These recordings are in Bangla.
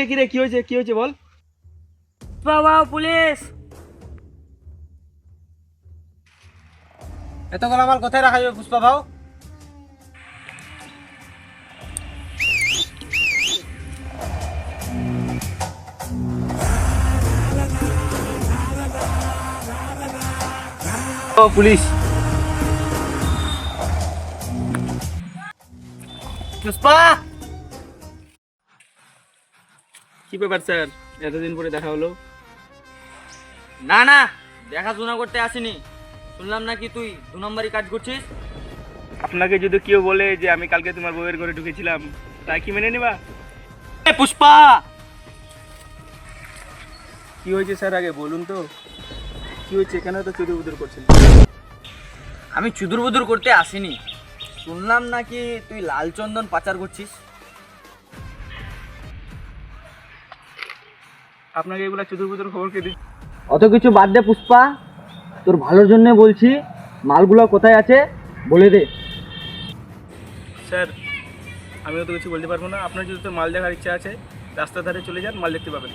কি রে, কি হয়েছে বল। বাবা পুলিশ! এতগুলো মাল কোথায় রাখা যাবে পুষ্পা ভাও? পুলিশ! পুষ্পা! কি ব্যাপার স্যার, এতদিন পরে দেখা হলো? না না, দেখাশোনা করতে আসিনি। শুনলাম নাকি তুই 2 নম্বরই কাজ করছিস। আপনাকে যদি কেউ বলে যে আমি কালকে তোমার বউয়ের ঘরে ঢুকেছিলাম, তাই কি মেনে নিবা? পুষ্পা! কি হয়েছে স্যার আগে বলুন তো, কি হয়েছে? কেন তো চুরি বুদুর করছেন? আমি চুদুর বুদুর করতে আসিনি। শুনলাম নাকি তুই লাল চন্দন পাচার করছিস। আপনাকে এগুলা চুদুর বুদুর খবর কে দিচ্ছে? অত কিছু বাদ দে পুষ্পা, তোর ভালোর জন্য বলছি। মালগুলো কোথায় আছে বলে দে। স্যার আমিও তো কিছু বলতে পারবো না। আপনার যদি তো মাল দেখার ইচ্ছা আছে, রাস্তার ধারে চলে যান, মাল দেখতে পাবেন।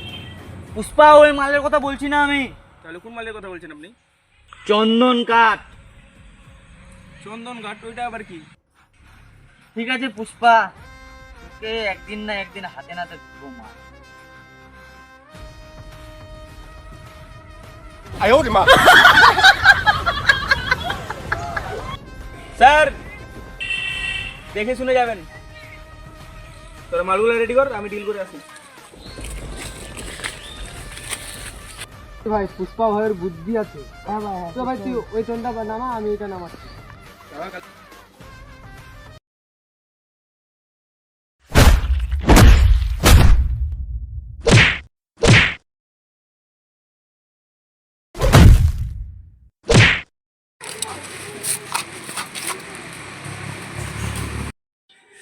পুষ্পা, ওই মালের কথা বলছি না আমি। তাহলে কোন মালের কথা বলছেন আপনি? চন্দন কাঠ। চন্দন ঘাট, ওইটা আবার কি? ঠিক আছে পুষ্পা, তোকে একদিন না একদিন হাতে নাতে ধরবো মাল। স্যার দেখে শুনে যাবেন। তোরা মালগুলো রেডি কর, আমি ডিল করে আসি। ভাই পুষ্পা ভাইয়ের বুদ্ধি আছে। হ্যাঁ ভাই, তো ভাই তুই ওই টনটা নামা, আমি এটা নামাচ্ছি।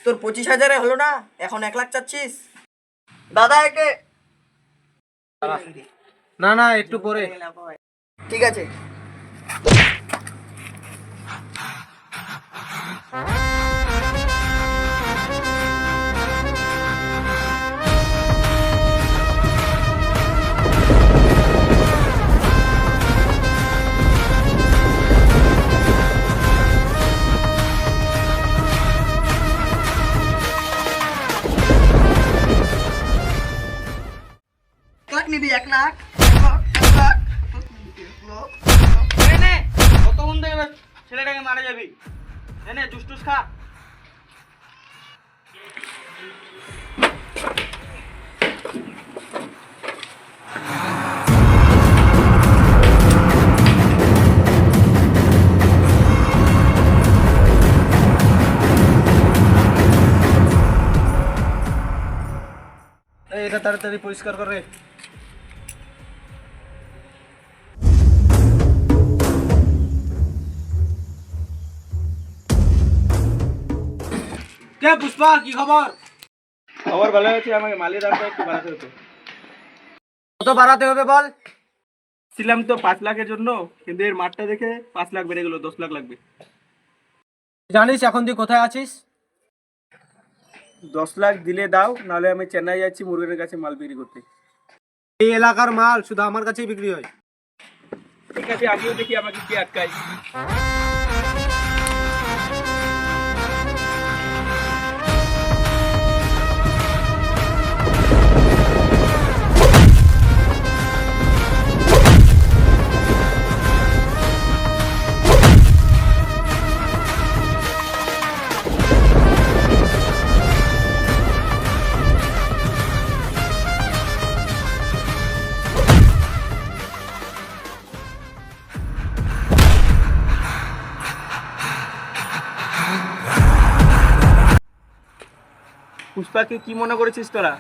তোর 25,000-এ হলো না, এখন 1 লাখ চাচ্ছিস? দাদা একে না না, একটু পরে। ঠিক আছে। নিবি 1 লাখ? কতক্ষণ থেকে ছেলেটাকে মারা যাবি? এনে জুস টুস খা। এটা তাড়াতাড়ি পরিষ্কার করে। কে পুষ্পা, কি খবর? খবর ভালো আছে, আমাকে মালের দামটা একটু বাড়াতে হতো। কত বাড়াতে হবে বল? ছিলাম তো 5 লাখের জন্য, কিন্তু এর মাঠটা দেখে 5 লাখ বেড়ে গেল, 10 লাখ লাগবে। জানিস এখন তুই কোথায় আছিস? 10 লাখ দিলে দাও, নাহলে আমি চেন্নাই যাচ্ছি মুরগের কাছে মাল বিক্রি করতে। এই এলাকার মাল শুধু আমার কাছেই বিক্রি হয়। ঠিক আছে, আমিও দেখি আমাকে কি আটকায়। পুষ্পাকে কি মনে করেছিস তোরা?